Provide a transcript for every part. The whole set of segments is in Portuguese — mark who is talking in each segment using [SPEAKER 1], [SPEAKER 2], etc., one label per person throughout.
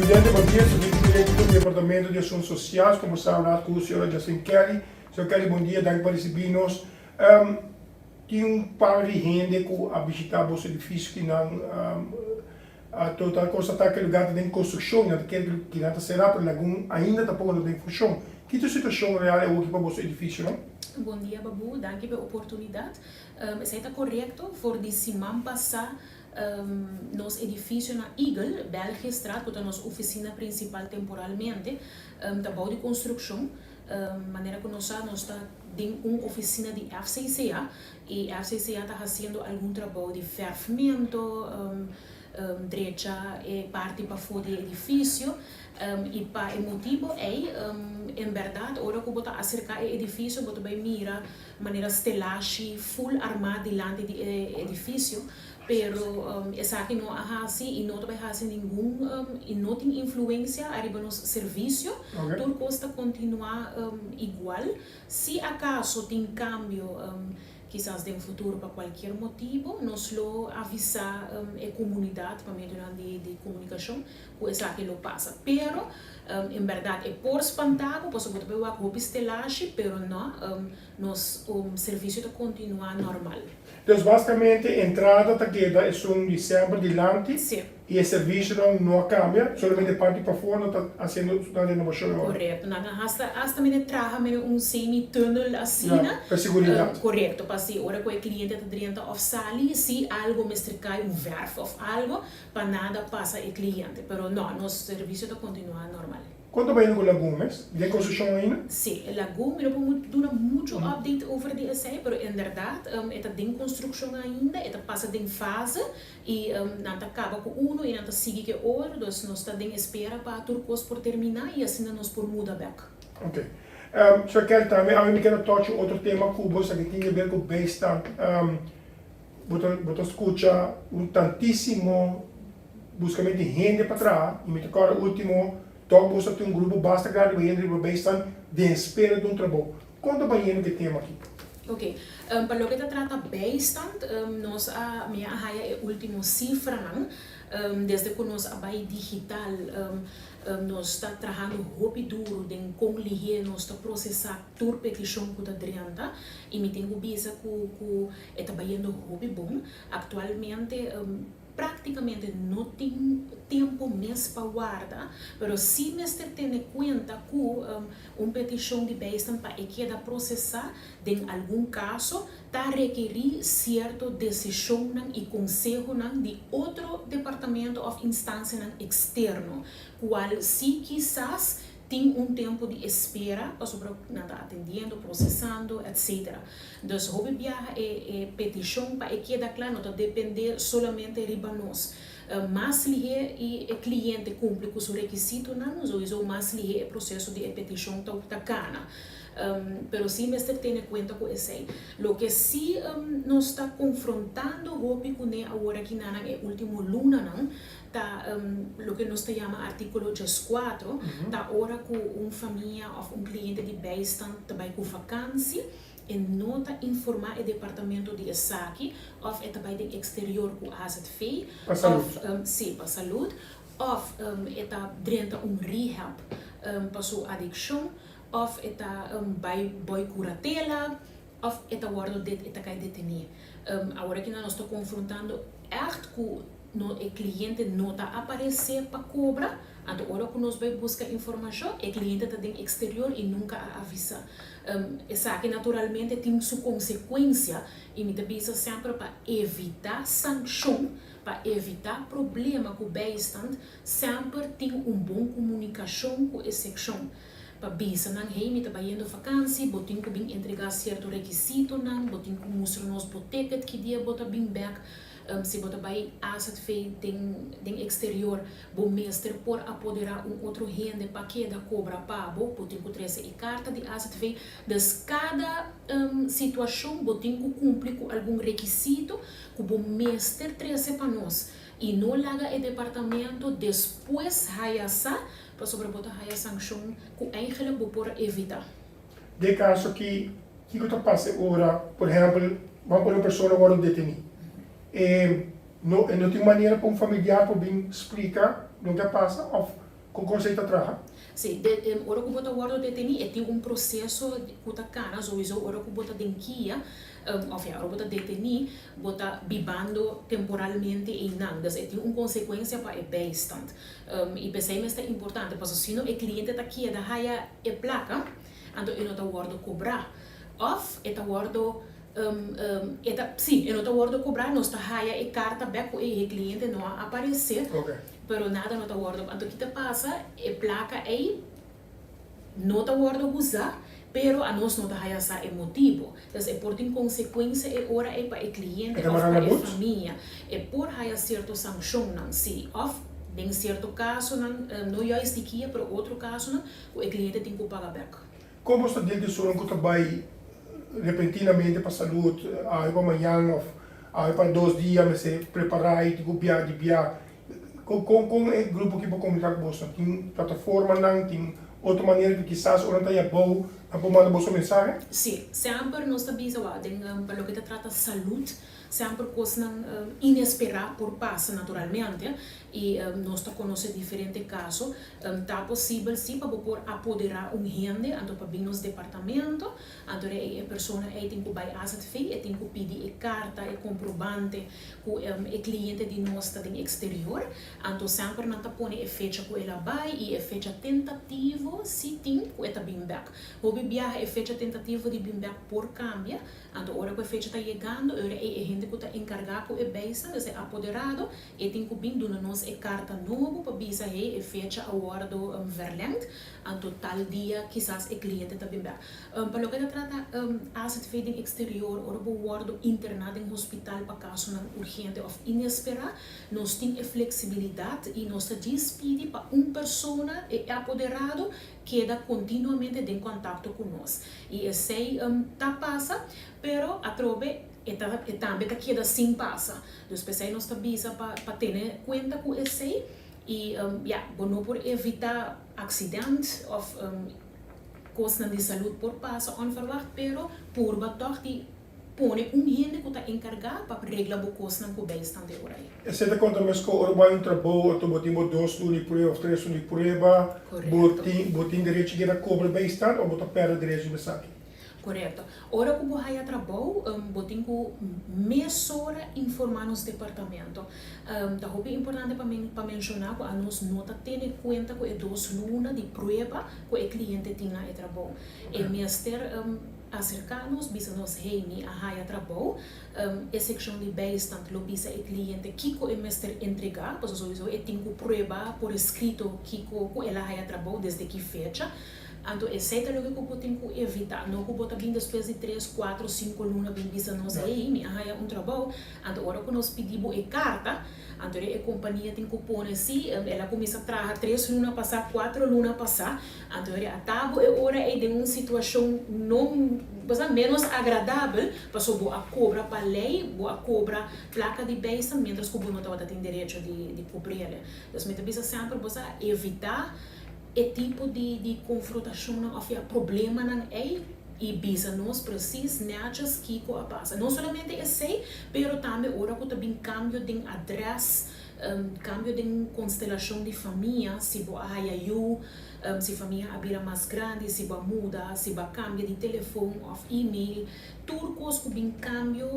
[SPEAKER 1] Presidente, bom dia. Sou vice-diretor do Departamento de Assuntos Sociais, conversar lá com a senhora Jacinthe Kelly. Senhora Kelly, bom dia, danke por receber-nos. Tem par de gente que a visitar o edifício que não total constatar que o lugar tem construção, que não será para algum ainda está pouco em função. Que a situação real é o que para o edifício, não?
[SPEAKER 2] Bom dia, Babu. Danke pela oportunidade. Está correto, voor die semana passada, nos edifício na Eagle, België Straat, que é a nossa oficina principal temporalmente, trabalho de construção, maneira que nós está em uma oficina de FCCA, e a FCCA está fazendo algum trabalho de ferramento, direita e parte para fora do edifício, e para o motivo é, em verdade, hora que você acercar o edifício, você vai mirar maneira estelagem full armada diante do edifício, pero essa aqui não é assim e não vai fazer nenhum e não tem influência arriba no serviço, tudo custa continuar igual. Se acaso tem cambio, quizás no futuro por qualquer motivo, nós lo avisar a comunidade para meio de comunicação que essa aqui lo passa. Pero em verdade é por espantado, posso botar uma roupa estelagem, pero não, nosso serviço está continuar normal.
[SPEAKER 1] Então, basicamente, a entrada está queda é de sempre diante.
[SPEAKER 2] Sim.
[SPEAKER 1] E o serviço não cambia, somente parte para fora está fazendo a renovação agora.
[SPEAKER 2] Correto. Hasta me traga semi-tunnel assim,
[SPEAKER 1] para segurança.
[SPEAKER 2] Correto, para se hora que o cliente está dentro of sali, se algo me cai verf of algo, para nada passa o cliente. Pero não, nosso serviço está continuar normal.
[SPEAKER 1] Quanto bem com Lagumes? De construção ainda?
[SPEAKER 2] Sim, Lagumes, eu vou dar muito update over the essay, pero em verdade, está em construção ainda, está passa em fase, e não acaba com um e não sigue com o outro, então nós estamos em espera para tudo por terminar e assim nós por mudar back.
[SPEAKER 1] Ok. Só quero também, eu quero tocar outro tema que você tem a ver com o bem-estar. Você escuta tantíssimo, buscamente gente para trás, e me toca o último. Então, você tem grupo basta graduando para bem-estar de espera de trabalho. Conta para ele que tema aqui.
[SPEAKER 2] Ok. Para o que trata bem-estar, nós a minha é a última cifra, desde que nós a digital, nós está trabalhando hobby duro em como ligar, nós está processar toda petição que está dentro, e me tenho visa que está trabalhando hobby bom. Atualmente, praticamente não tem tempo mesmo para guardar, mas se você tem em conta que uma petição de bem-estar para que processar, em algum caso, está requerir certa decisão e conselho de outro departamento ou instância externo, qual se quizás tem tempo de espera para sobre nada atendendo, processando, etc. Então, hobby viaja é petição para que da claro não depender somente de nós. Mas e o cliente cumpre com o requisito não, ou mais o processo de petição está cana. Pero sim, mas tem em conta com isso. O que se nós está confrontando hobby com agora que na é último luna não tá o que nós chama artigo 4 tá hora com família ou cliente de bem-estar também com vacância e nota informar o departamento de saque ou é também do exterior com a AZV ou sim para saúde ou é dentro rehab para sua adicção ou é by curatela ou é guarda de cai detenir agora que nós estamos confrontando com o cliente não está aparecer para cobrar, então a hora que nós vamos buscar informação, o cliente está no exterior e nunca avisa. Essa aqui naturalmente tem sua consequência e me avisa sempre para evitar sanção, para evitar problema com o bem-estar, sempre tem boa comunicação com a secção. Para bisa nang hey me trabalhando vacância, botin que bem entregar certo requisito nang, botin que mostrar nos ticket que dia bota bem back. Se bota vai asset fei den exterior, bom mestre por apoderar outro rende para que da cobra pago, botin que trazer e carta de asset fei, das cada situação botin que cumprir com algum requisito que bom mestre trazer para nós. E não larga o departamento depois raiaça para sobrebotar a sanção que eigenlijk por evitar.
[SPEAKER 1] De caso que está passando agora, por exemplo, uma pessoa agora detenida. Não tem maneira para um familiar para bem explicar o que passa, ou Com conceito trabalha?
[SPEAKER 2] Sim, ora que bota guarda deteni é tem processo que tá cana, sowieso ora que bota denkia, of ja, ora bota deteni, bota bibando temporalmente em não, dus tem consequência para bijstand. E pensei mas é importante, porque se não o cliente tá aqui da haia e placa, então eu não tá guarda cobrar, of é tá guarda sim, eu não tá guarda cobrar, nós tá haia e carta back o cliente não aparecer.
[SPEAKER 1] Ok.
[SPEAKER 2] Pero nada não está guardado. Então, o que passa é placa aí, não está guardado usar, pero a nós não está essa é motivo. Então, é por ter consequência é hora é para o cliente ou para a família. É por haver certa sanção, não se off, em certo caso não é estiquia, pero outro caso não, o cliente tem que pagar back.
[SPEAKER 1] Como está dentro de sua que vai repentinamente para a saúde, aí para amanhã ou aí para 2 dias, mas se preparar e tipo viajar. Com o grupo que vou comunicar com você, tem plataforma, não tem outra maneira que quizás orang tayo bom a mandar você mensagem?
[SPEAKER 2] Sim, sempre nós também para o que trata saúde, sempre coisas inesperado por passa naturalmente e nós conhecemos diferentes casos, tá possível sim para poder apoderar gente, então para vir nos departamento, então a pessoa tem que vai asset fee, tem que pedir carta, comprovante que o cliente de nós está no exterior, então sempre não tá põe a fecha que ela vai e a fecha tentativa se tem que está bem back. Houve viaja a fecha tentativa de bem back por cambia, então hora que a fecha está chegando, hora a gente que está encarregado com a beisa, é apoderado, e tem que vir do nós a carta nova para bisa a fecha agora verlengd, então tal dia quizás o cliente está bem back. Para o que trata asset feeding exterior, ora o guardo internado em hospital para caso não urgente ou inesperado, nós temos a flexibilidade e nós despede para pessoa apoderado queda continuamente em contato com nós. E esse tá passa, pero a trobe também queda sem passa. Então, pensei nós avisa para ter conta com esse e não por evitar acidente ou coisas de saúde por passa onverwacht, pero por batok de põe gente que está encarregado para reglar o coisas que bijstand de hora.
[SPEAKER 1] Você está contando mas que o vai trabalho, ou botar 2 de prova ou 3 de prova, botar direito a cobrar bijstand ou botar perda direito de mensagem?
[SPEAKER 2] Correto. Ora que você vai trabalho, você tem que mesura informar nos departamento. Então, é importante para mencionar que nós não temos conta com 2 lunas de prova que o cliente tem no trabalho. E mestre acercar-nos, bisa nos reunir a haia trabalho, a secção de bijstand, lo bisa o cliente que o mestre entregar, porque sowieso tem que prova por escrito que ela haia trabalho desde que fecha. Então, esse é o que eu tenho que evitar. Não que eu tenho depois de 3, 4, 5 lunas bem bisa nos aí, me haia trabalho. Então, agora que nós pedimos a carta, então a companhia tem que pôr assim, ela começa a trazer 3 lunas passar, 4 lunas passar. Então, a tábua é hora de uma situação não menos agradável, para boa cobra para lei, boa cobra placa de beisa, mientras que o não tem direito de cobrir. Então, me precisa sempre evitar e tipo de confrontação ou problema não é e bisa nós precisamos que a passa não somente esse, pero também ora que também cambio de address, cambio de constelação de família, se boa eu se a família abrir mais grande, se boa muda, se boa cambia de telefone ou e-mail, tudo coisa que bem cambio,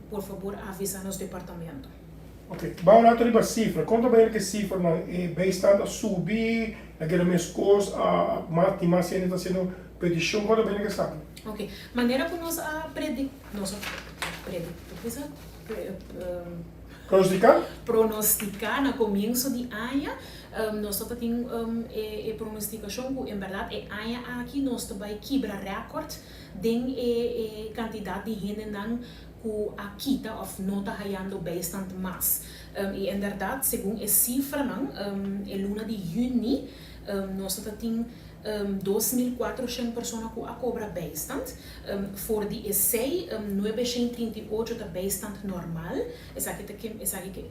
[SPEAKER 2] por favor avisa nos departamento.
[SPEAKER 1] Ok, vamos lá para a cifra. Conta bem que a cifra não é bijstand a subir, naquele mês coisa, a mais gente está sendo petição, conta bem que sabe.
[SPEAKER 2] Ok, maneira que nós pronosticar no começo de ano, nós temos a pronosticação que, em verdade, a ano aqui nós também quebra recorde de quantidade de gente que a quita ou não está ganhando bastante mais. E, em verdade, segundo a cifra, em luna de junho, nós temos 2.400 pessoas que a cobra bastante. For die EC, 938 está bastante normal. Essa aqui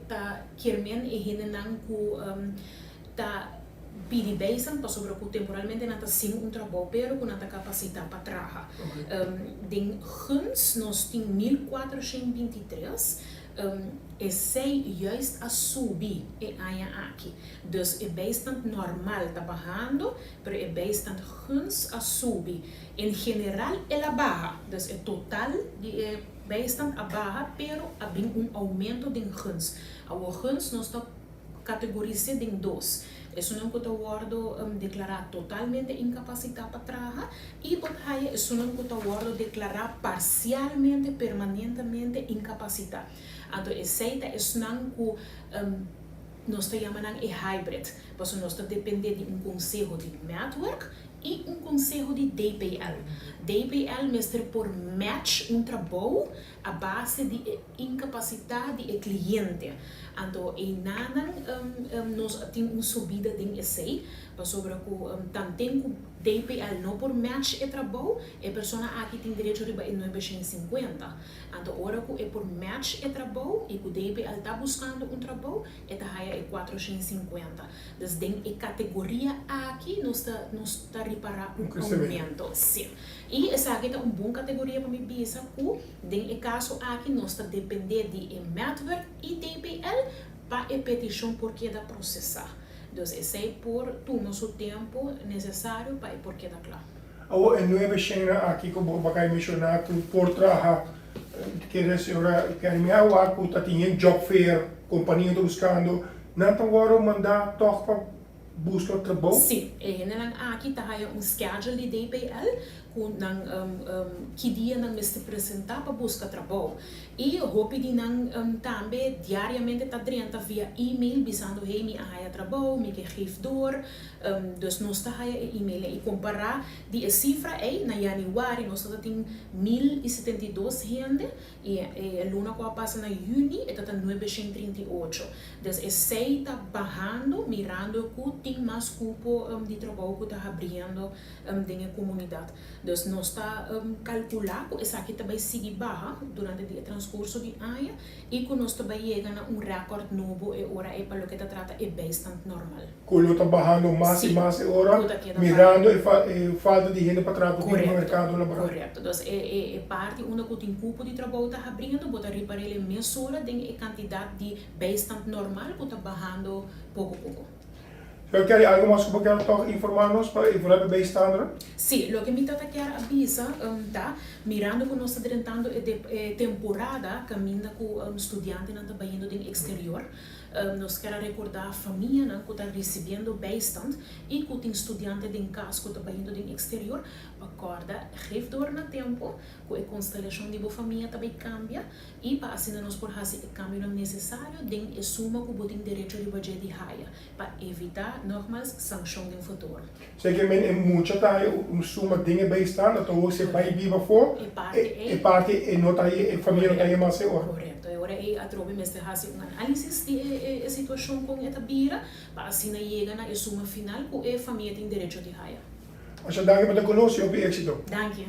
[SPEAKER 2] está querendo e gente que está pedi beisan, para sobre que temporalmente nata sim trabalho, pero com nata capacidade para trabalhar. Den guns nós tem 1423, é sei juist a subir e aia aqui. Dus é bastante normal trabalhando, pero é bastante guns a subir. Em geral, ela baixa, dus é total de é bastante a baixa, pero abrir aumento de guns. A guns nós está categorizado em dois. Isso não pode declarar totalmente incapacitado para trabalhar e isso não pode declarar parcialmente, permanentemente incapacitado. Então, essa é não que nós chamamos de hybrid, porque nós dependemos de conselho de network e conselho de DPL. DPL mestre por match trabalho a base de incapacidade do cliente. Então, nós temos subida de essay, sobre que tanto DPL não por match trabalho, a pessoa aqui tem direito de 950. Então, agora que é por match trabalho e que o DPL está buscando trabalho, é 450. Então, em categoria aqui, nós está reparar aumento. Sim. E essa aqui é uma boa categoria para me pensar que, em caso aqui, nós está depender de network e DPL para a petição porque da processar. Então, esse é por todo o tempo necessário para porque da claro.
[SPEAKER 1] En nu hebben we aqui como vai mencionar que por trabalhar que a senhora quer me falar que está tinha job fair, companhia está buscando, não agora mandar toch para buscar trabalho?
[SPEAKER 2] Sim, aqui está schedule de DPL que dia não me se apresentar para buscar trabalho. E eu pedi também diariamente está dentro via e-mail dizendo hey me arraia trabalho, me que geef door. Dus nós está e-mail e comparar de cifra na januário nós está tem 1072 gente e luna que passa na junho está 938. Dus esse está bajando, mirando que tem mais cupo de trabalho que está abrindo na comunidade. Dus nós está calcular que essa aqui também sigue baixa durante o transcurso de ano e que nós também chega a recorde novo e ora é para o que está trata é bastante normal.
[SPEAKER 1] Quando está bajando mais e mais hora, mirando e falta de gente para trabalhar no mercado laboral.
[SPEAKER 2] Correto. Então é parte onde que tem cupo de trabalho está abrindo, bota reparar ele mesura tem a quantidade de bastante normal que está bajando pouco a pouco.
[SPEAKER 1] Eu quero algo mais que você quer informar-nos para evoluir bem standard?
[SPEAKER 2] Sim, o que me está quer avisa, tá? Mirando que nós estamos tentando temporada caminha com estudante não está indo do exterior. Nós queremos recordar a família que está recebendo bastante e que tem estudante em casa que está indo do exterior. Acorda, geef door na tempo, que a constelação de boa família também cambia e para assim nós por fazer o cambio necessário, tem a suma que tem direito de budget de raia para evitar normais sanções no futuro.
[SPEAKER 1] Sei que men muita tá suma dinge bij staan dat você vai viva for e parte e nota aí família tá aí mais hora.
[SPEAKER 2] Correto. Agora é a trobe mestre fazer análise de a situação com esta bira para assim chegar na suma final que a família tem direito de raia.
[SPEAKER 1] Als je dankjewel met de colossie op je exito.
[SPEAKER 2] Dank je.